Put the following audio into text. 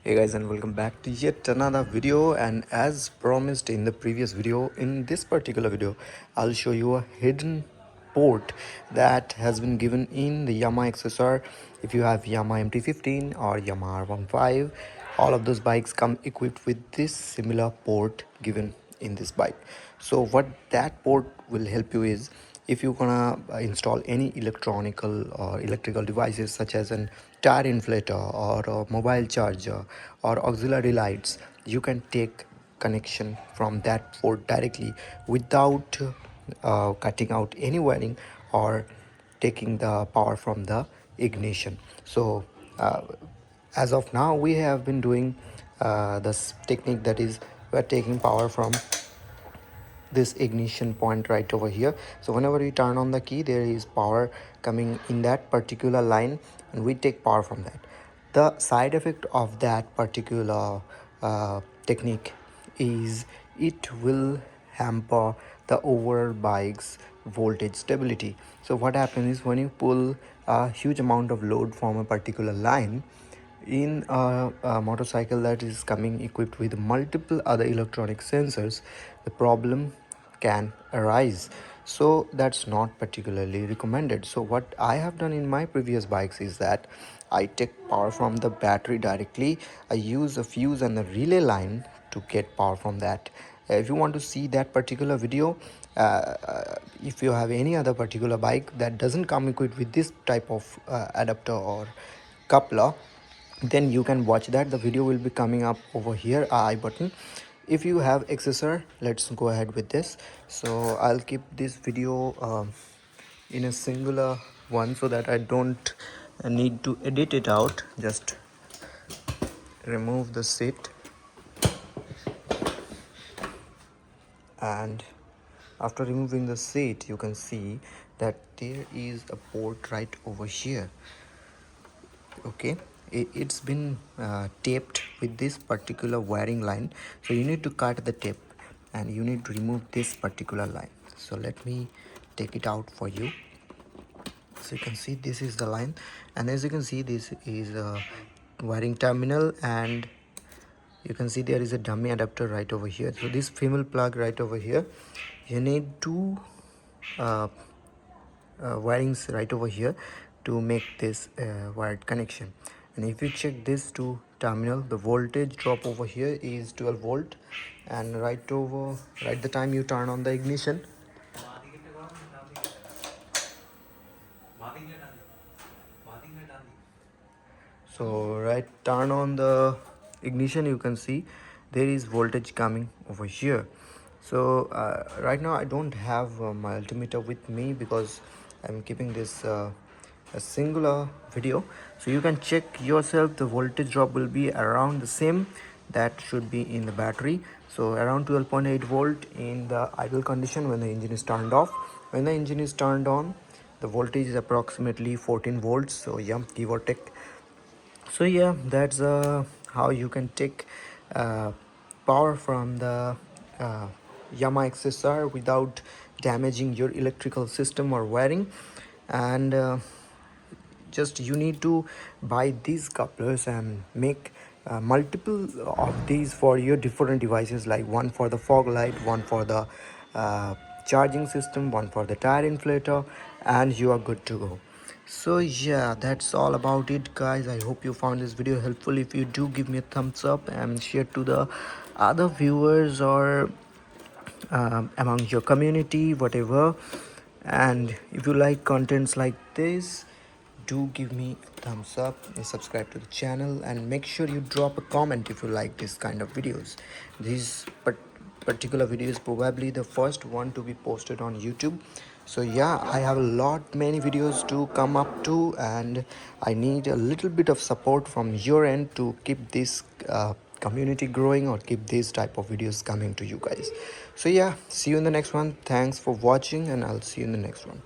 Hey guys, and welcome back to yet another video. And as promised in the previous video, in this particular video I'll show you a hidden port that has been given in the Yamaha XSR. If you have Yamaha MT-15 or Yamaha R15, all of those bikes come equipped with this similar port given in this bike. So what that port will help you is, if you're gonna install any electronical or electrical devices such as an tire inflator or a mobile charger or auxiliary lights, you can take connection from that port directly without cutting out any wiring or taking the power from the ignition. So as of now we have been doing this technique, that is, we're taking power from this ignition point right over here. So whenever we turn on the key, there is power coming in that particular line and we take power from that. The side effect of that particular technique is it will hamper the overall bike's voltage stability. So what happens is, when you pull a huge amount of load from a particular line in a motorcycle that is coming equipped with multiple other electronic sensors, the problem can arise. So that's not particularly recommended. So what I have done in my previous bikes is that I take power from the battery directly. I use a fuse and a relay line to get power from that. If you want to see that particular video, if you have any other particular bike that doesn't come equipped with this type of adapter or coupler, then you can watch that. The video will be coming up over here, I button. If you have XSR, let's go ahead with this. So I'll keep this video in a singular one so that I don't need to edit it out. Just remove the seat, and after removing the seat you can see that there is a port right over here. Okay, it's been taped with this particular wiring line, so you need to cut the tape and you need to remove this particular line. So let me take it out for you. So you can see this is the line, and as you can see, this is a wiring terminal, and you can see there is a dummy adapter right over here. So this female plug right over here, you need two uh, wirings right over here to make this wired connection. And if you check this two terminal, the voltage drop over here is 12 volt, and right the time you turn on the ignition, so right turn on the ignition, you can see there is voltage coming over here. So right now I don't have my altimeter with me because I'm keeping this a singular video. So you can check yourself, the voltage drop will be around the same that should be in the battery. So around 12.8 volt in the idle condition when the engine is turned off. When the engine is turned on, the voltage is approximately 14 volts, so yeah, give or take. So yeah, that's how you can take power from the uh, Yamaha XSR without damaging your electrical system or wiring. And just you need to buy these couplers and make multiple of these for your different devices, like one for the fog light, one for the charging system, one for the tire inflator, and you are good to go. So yeah, that's all about it, guys. I hope you found this video helpful. If you do, give me a thumbs up and share to the other viewers or among your community, whatever. And if you like contents like this, do give me a thumbs up and subscribe to the channel, and make sure you drop a comment if you like this kind of videos. This particular video is probably the first one to be posted on YouTube. So yeah, I have a lot many videos to come up to, and I need a little bit of support from your end to keep this community growing or keep these type of videos coming to you guys. So yeah, see you in the next one. Thanks for watching, and I'll see you in the next one.